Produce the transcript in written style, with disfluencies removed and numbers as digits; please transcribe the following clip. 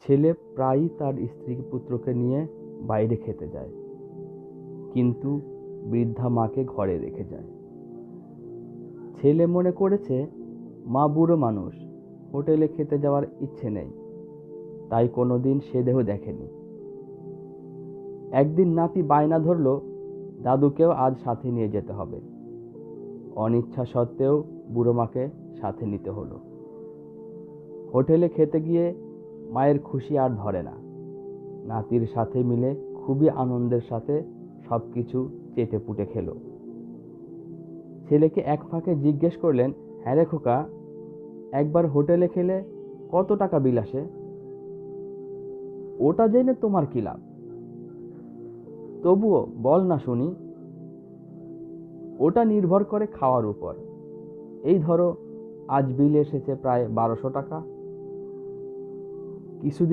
ছেলে প্রায়ই তার স্ত্রী পুত্রকে নিয়ে বাইরে খেতে যায়, কিন্তু বৃদ্ধা মাকে ঘরে রেখে যায়। ছেলে মনে করেছে মা বুড়ো মানুষ, হোটেলে খেতে যাওয়ার ইচ্ছে নেই, তাই কোনোদিন সে দেহ দেখেনি। একদিন নাতি বায়না ধরল দাদুকেও আজ সাথে নিয়ে যেতে হবে। অনিচ্ছা সত্ত্বেও বুড়ো মাকে সাথে নিতে হলো। হোটেলে খেতে গিয়ে মায়ের খুশি আর ধরে না। নাতির সাথে মিলে খুবই আনন্দের সাথে সবকিছু চেটে পুটে খেলো। ছেলেকে এক ফাঁকে জিজ্ঞেস করলেন, হ্যাঁ রে খোকা, একবার হোটেলে খেলে কত টাকা বিল আসে? ওটা জেনে তোমার কি লাভ, তবুও বল না শুনি। ওটা নির্ভর করে খাওয়ার উপর। এই ধরো, আজ বিল এসেছে প্রায় 1200 টাকা। কিছুদিন